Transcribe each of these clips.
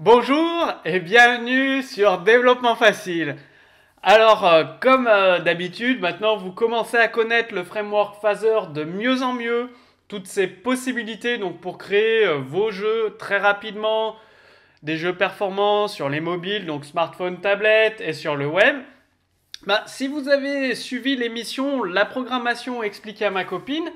Bonjour et bienvenue sur Développement Facile. Alors, comme d'habitude, maintenant vous commencez à connaître le framework Phaser de mieux en mieux, toutes ses possibilités donc pour créer vos jeux très rapidement, des jeux performants sur les mobiles, donc smartphone, tablette et sur le web. Si vous avez suivi l'émission La programmation expliquée à ma copine,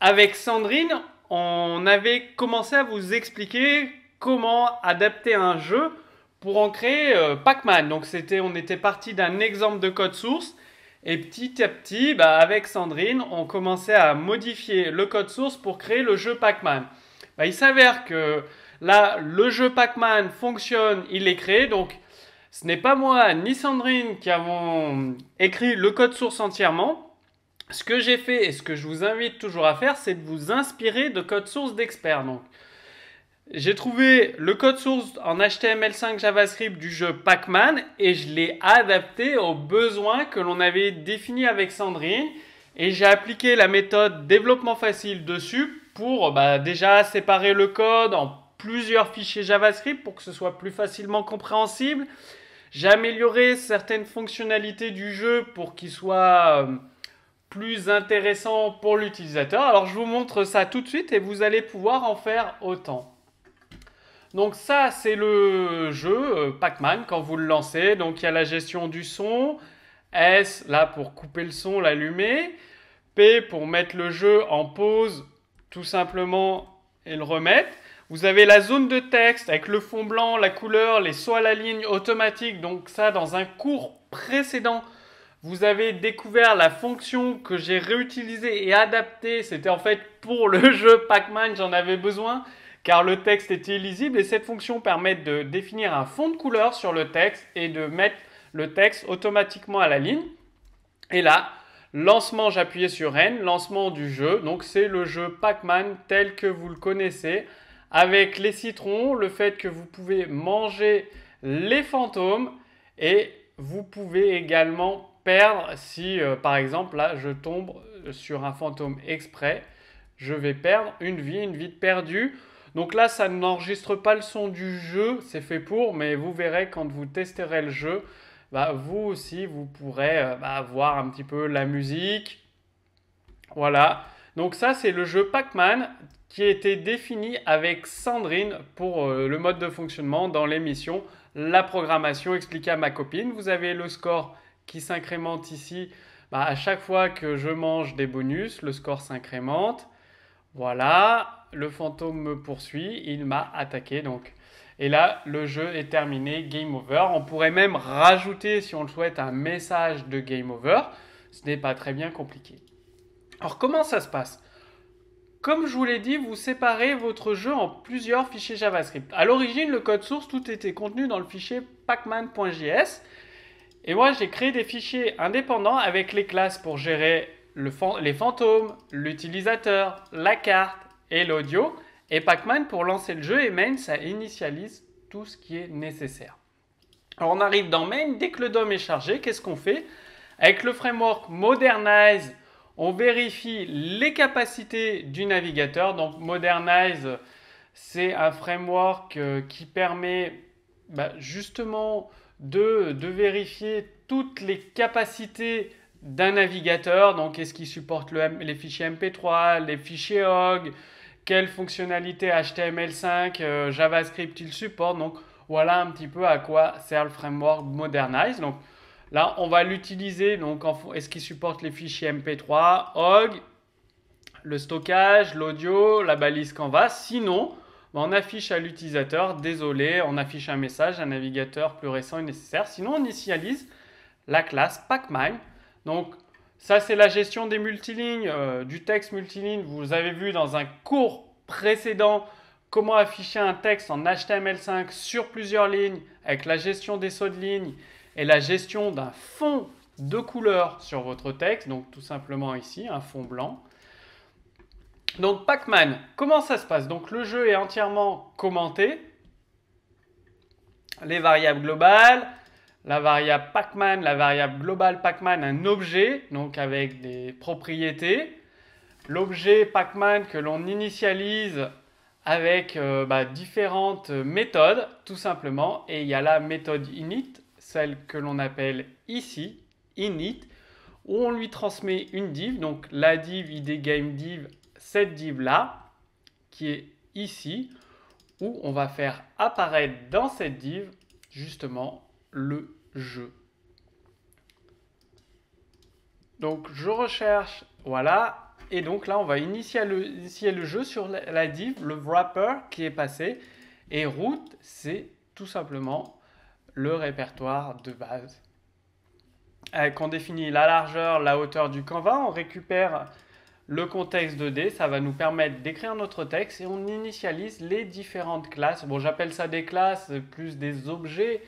avec Sandrine, on avait commencé à vous expliquer comment adapter un jeu pour en créer Pac-Man. Donc on était parti d'un exemple de code source et petit à petit, avec Sandrine, on commençait à modifier le code source pour créer le jeu Pac-Man. Il s'avère que là, le jeu Pac-Man fonctionne, il est créé, donc ce n'est pas moi ni Sandrine qui avons écrit le code source entièrement. Ce que j'ai fait et ce que je vous invite toujours à faire, c'est de vous inspirer de code source d'experts. Donc, j'ai trouvé le code source en HTML5 JavaScript du jeu Pac-Man et je l'ai adapté aux besoins que l'on avait définis avec Sandrine. Et j'ai appliqué la méthode développement facile dessus pour déjà séparer le code en plusieurs fichiers JavaScript pour que ce soit plus facilement compréhensible. J'ai amélioré certaines fonctionnalités du jeu pour qu'il soit plus intéressant pour l'utilisateur. Alors je vous montre ça tout de suite et vous allez pouvoir en faire autant. Donc ça c'est le jeu Pac-Man quand vous le lancez. Donc il y a la gestion du son, S là pour couper le son, l'allumer, P pour mettre le jeu en pause tout simplement et le remettre. Vous avez la zone de texte avec le fond blanc, la couleur, les sauts à la ligne automatique. Donc ça dans un cours précédent, vous avez découvert la fonction que j'ai réutilisée et adaptée. C'était en fait pour le jeu Pac-Man, j'en avais besoin car le texte était illisible. Et cette fonction permet de définir un fond de couleur sur le texte et de mettre le texte automatiquement à la ligne. Et là, lancement, j'appuyais sur N, lancement du jeu. Donc c'est le jeu Pac-Man tel que vous le connaissez, avec les citrons, le fait que vous pouvez manger les fantômes et vous pouvez également perdre si par exemple là je tombe sur un fantôme exprès, je vais perdre une vie de perdue. Donc là ça n'enregistre pas le son du jeu, c'est fait pour, mais vous verrez quand vous testerez le jeu, vous aussi vous pourrez voir un petit peu la musique. Voilà, donc ça c'est le jeu Pac-Man qui a été défini avec Sandrine pour le mode de fonctionnement dans l'émission La programmation expliquée à ma copine. Vous avez le score qui s'incrémente ici. À chaque fois que je mange des bonus, le score s'incrémente. Voilà, le fantôme me poursuit, il m'a attaqué donc. Et là, le jeu est terminé, game over. On pourrait même rajouter, si on le souhaite, un message de game over. Ce n'est pas très bien compliqué. Alors, comment ça se passe? Comme je vous l'ai dit, vous séparez votre jeu en plusieurs fichiers JavaScript. À l'origine, le code source, tout était contenu dans le fichier pacman.js. Et moi, j'ai créé des fichiers indépendants avec les classes pour gérer les fantômes, l'utilisateur, la carte et l'audio. Et Pac-Man pour lancer le jeu et main, ça initialise tout ce qui est nécessaire. Alors on arrive dans main, dès que le DOM est chargé, qu'est-ce qu'on fait? Avec le framework Modernize, on vérifie les capacités du navigateur. Donc Modernize, c'est un framework qui permet justement de vérifier toutes les capacités d'un navigateur. Donc est-ce qu'il supporte les fichiers MP3, les fichiers OGG, quelles fonctionnalités HTML5, JavaScript il supporte. Donc voilà un petit peu à quoi sert le framework Modernize. Donc là, on va l'utiliser. Donc, est-ce qu'il supporte les fichiers MP3, OGG, le stockage, l'audio, la balise Canvas? Sinon, on affiche à l'utilisateur, désolé, on affiche un message, un navigateur plus récent est nécessaire. Sinon, on initialise la classe Pac-Man. Donc, ça, c'est la gestion des multilignes, du texte multiligne. Vous avez vu dans un cours précédent comment afficher un texte en HTML5 sur plusieurs lignes avec la gestion des sauts de ligne et la gestion d'un fond de couleur sur votre texte, donc tout simplement ici, un fond blanc. Donc Pac-Man, comment ça se passe? Donc le jeu est entièrement commenté. Les variables globales, la variable Pac-Man, la variable globale Pac-Man, un objet, donc avec des propriétés. L'objet Pac-Man que l'on initialise avec différentes méthodes, tout simplement. Et il y a la méthode init, celle que l'on appelle ici, init, où on lui transmet une div, donc la div id game div, cette div là, qui est ici, où on va faire apparaître dans cette div, justement, le jeu. Donc je recherche, voilà, et donc là on va initier le jeu sur la div, le wrapper qui est passé, et root c'est tout simplement le répertoire de base. On définit la largeur, la hauteur du canevas, on récupère le contexte 2D, ça va nous permettre d'écrire notre texte et on initialise les différentes classes. Bon, j'appelle ça des classes, plus des objets.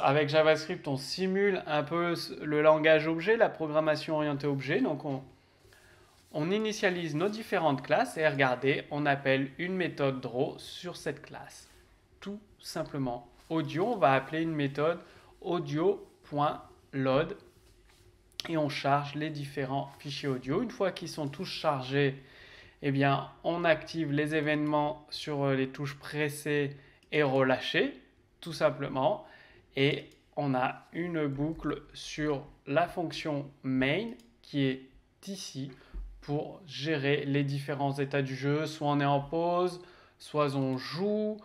Avec JavaScript, on simule un peu le langage objet, la programmation orientée objet. Donc, on initialise nos différentes classes et regardez, on appelle une méthode draw sur cette classe. Tout simplement. Audio, on va appeler une méthode audio.load et on charge les différents fichiers audio. Une fois qu'ils sont tous chargés, eh bien, on active les événements sur les touches presser et relâcher, tout simplement. Et on a une boucle sur la fonction main qui est ici pour gérer les différents états du jeu. Soit on est en pause, soit on joue,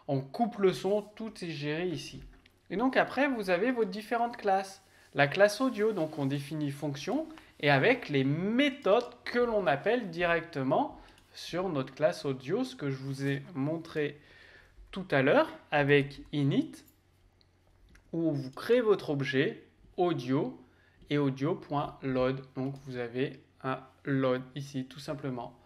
on coupe le son, tout est géré ici. Et donc après, vous avez vos différentes classes. La classe audio, donc on définit fonction et avec les méthodes que l'on appelle directement sur notre classe audio, ce que je vous ai montré tout à l'heure avec init, où vous créez votre objet audio et audio.load. Donc vous avez un load ici tout simplement.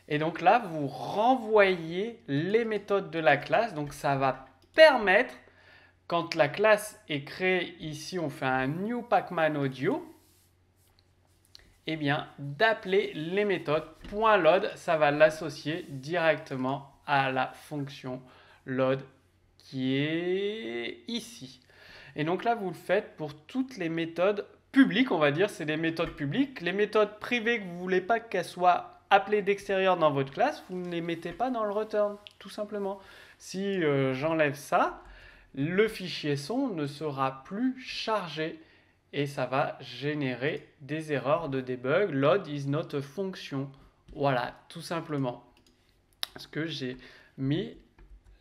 Et donc là, vous renvoyez les méthodes de la classe. Donc ça va permettre, quand la classe est créée, ici on fait un new pacman audio, eh bien d'appeler les méthodes .load, ça va l'associer directement à la fonction load qui est ici. Et donc là, vous le faites pour toutes les méthodes publiques, on va dire, c'est des méthodes publiques. Les méthodes privées que vous ne voulez pas qu'elles soient appelées d'extérieur dans votre classe, vous ne les mettez pas dans le return, tout simplement. Si j'enlève ça, le fichier son ne sera plus chargé et ça va générer des erreurs de debug. Load is not a function. Voilà, tout simplement. Parce que j'ai mis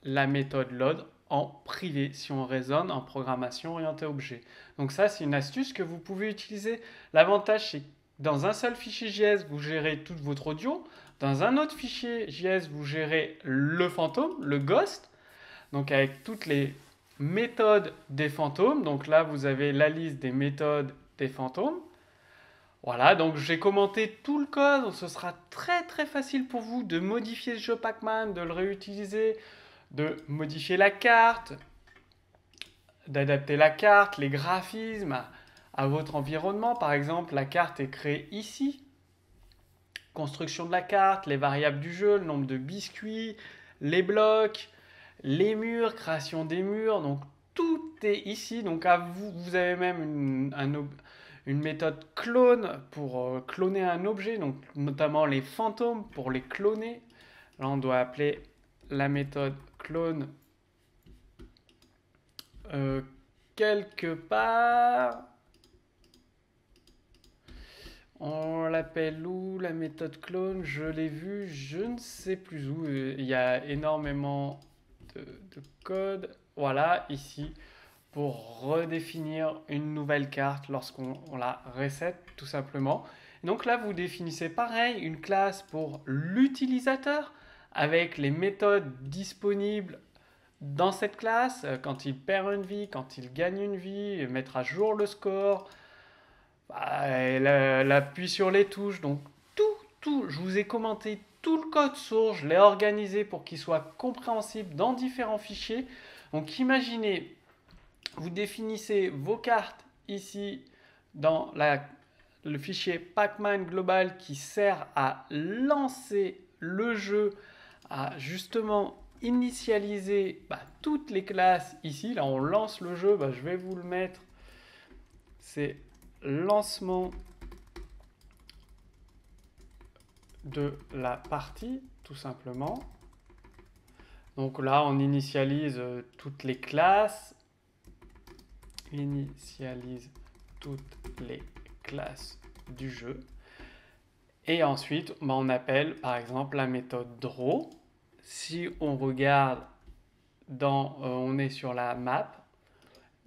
la méthode load en privé si on raisonne en programmation orientée objet. Donc ça, c'est une astuce que vous pouvez utiliser. L'avantage, c'est que dans un seul fichier JS, vous gérez toute votre audio. Dans un autre fichier JS, vous gérez le fantôme, le ghost. Donc avec toutes les méthodes des fantômes. Donc là, vous avez la liste des méthodes des fantômes. Voilà, donc j'ai commenté tout le code. Ce sera très très facile pour vous de modifier ce jeu Pac-Man, de le réutiliser, de modifier la carte, d'adapter la carte, les graphismes à votre environnement. Par exemple, la carte est créée ici. Construction de la carte, les variables du jeu, le nombre de biscuits, les blocs, les murs, création des murs. Donc tout est ici. Donc à vous, vous avez même une méthode clone pour cloner un objet, donc notamment les fantômes pour les cloner. Là, on doit appeler la méthode clone quelque part. On l'appelle où la méthode clone? Je l'ai vue, je ne sais plus où. Il y a énormément de code. Voilà, ici, pour redéfinir une nouvelle carte lorsqu'on la reset, tout simplement. Donc là, vous définissez pareil une classe pour l'utilisateur avec les méthodes disponibles dans cette classe, quand il perd une vie, quand il gagne une vie, mettre à jour le score, l'appui sur les touches. Donc tout, je vous ai commenté tout le code source, je l'ai organisé pour qu'il soit compréhensible dans différents fichiers. Donc imaginez, vous définissez vos cartes ici dans le fichier Pacman global qui sert à lancer le jeu, à justement initialiser toutes les classes ici. Là, on lance le jeu. Je vais vous le mettre. C'est lancement de la partie, tout simplement. Donc là, on initialise toutes les classes. Initialise toutes les classes du jeu. Et ensuite, on appelle par exemple la méthode draw. Si on regarde on est sur la map,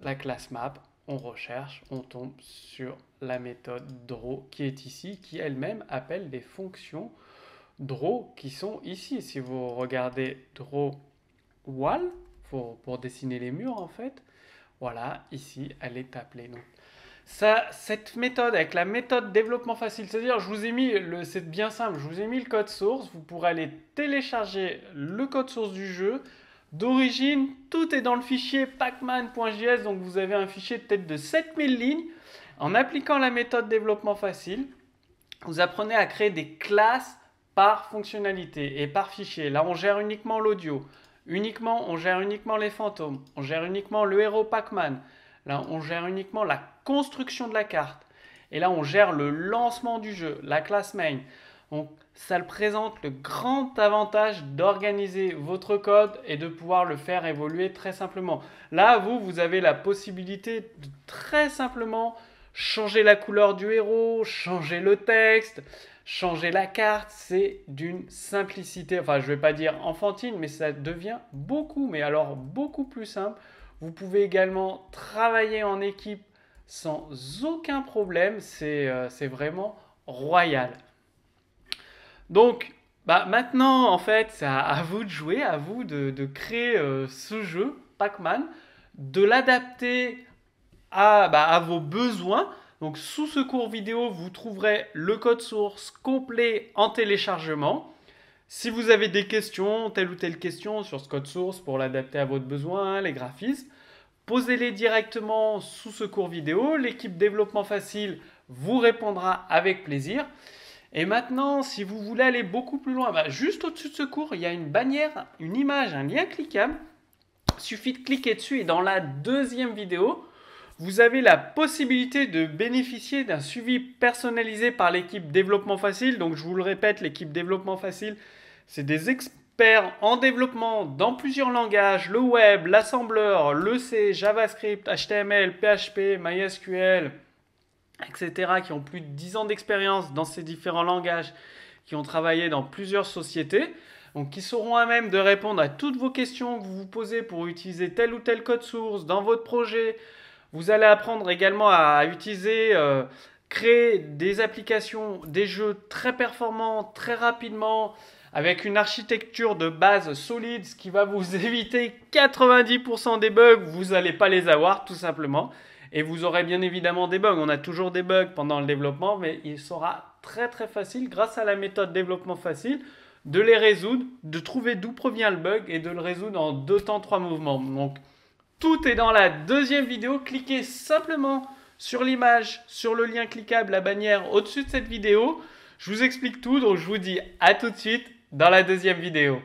la classe map, on recherche, on tombe sur la méthode draw qui est ici, qui elle-même appelle des fonctions draw qui sont ici. Si vous regardez draw wall, pour dessiner les murs en fait, voilà, ici elle est appelée. Donc, cette méthode avec la méthode développement facile, c'est-à-dire je vous ai mis, c'est bien simple, je vous ai mis le code source, vous pourrez aller télécharger le code source du jeu. D'origine, tout est dans le fichier pacman.js, donc vous avez un fichier peut-être de 7000 lignes. En appliquant la méthode développement facile, vous apprenez à créer des classes par fonctionnalité et par fichier. Là, on gère uniquement l'audio, on gère uniquement les fantômes, on gère uniquement le héros Pac-Man. Là, on gère uniquement la construction de la carte. Et là, on gère le lancement du jeu, la classe main. Donc, ça présente le grand avantage d'organiser votre code et de pouvoir le faire évoluer très simplement. Là, vous avez la possibilité de très simplement changer la couleur du héros, changer le texte, changer la carte. C'est d'une simplicité, enfin, je ne vais pas dire enfantine, mais ça devient beaucoup, mais alors beaucoup plus simple. Vous pouvez également travailler en équipe sans aucun problème. C'est vraiment royal. Donc, maintenant, en fait, c'est à vous de jouer, à vous de créer ce jeu, Pac-Man, de l'adapter à vos besoins. Donc, sous ce cours vidéo, vous trouverez le code source complet en téléchargement. Si vous avez des questions, telle ou telle question sur ce code source pour l'adapter à votre besoin, les graphismes, posez-les directement sous ce cours vidéo. L'équipe développement facile vous répondra avec plaisir. Et maintenant, si vous voulez aller beaucoup plus loin, juste au-dessus de ce cours, il y a une bannière, une image, un lien cliquable. Il suffit de cliquer dessus et dans la deuxième vidéo, vous avez la possibilité de bénéficier d'un suivi personnalisé par l'équipe développement facile. Donc je vous le répète, l'équipe développement facile, c'est des experts en développement dans plusieurs langages, le web, l'assembleur, le C, JavaScript, HTML, PHP, MySQL, etc., qui ont plus de 10 ans d'expérience dans ces différents langages, qui ont travaillé dans plusieurs sociétés, donc qui seront à même de répondre à toutes vos questions que vous vous posez pour utiliser tel ou tel code source dans votre projet. Vous allez apprendre également à utiliser, créer des applications, des jeux très performants, très rapidement, avec une architecture de base solide, ce qui va vous éviter 90% des bugs. Vous n'allez pas les avoir, tout simplement. Et vous aurez bien évidemment des bugs. On a toujours des bugs pendant le développement, mais il sera très très facile, grâce à la méthode développement facile, de les résoudre, de trouver d'où provient le bug et de le résoudre en 2 temps 3 mouvements. Donc, tout est dans la deuxième vidéo. Cliquez simplement sur l'image, sur le lien cliquable, la bannière au-dessus de cette vidéo. Je vous explique tout, donc je vous dis à tout de suite dans la deuxième vidéo.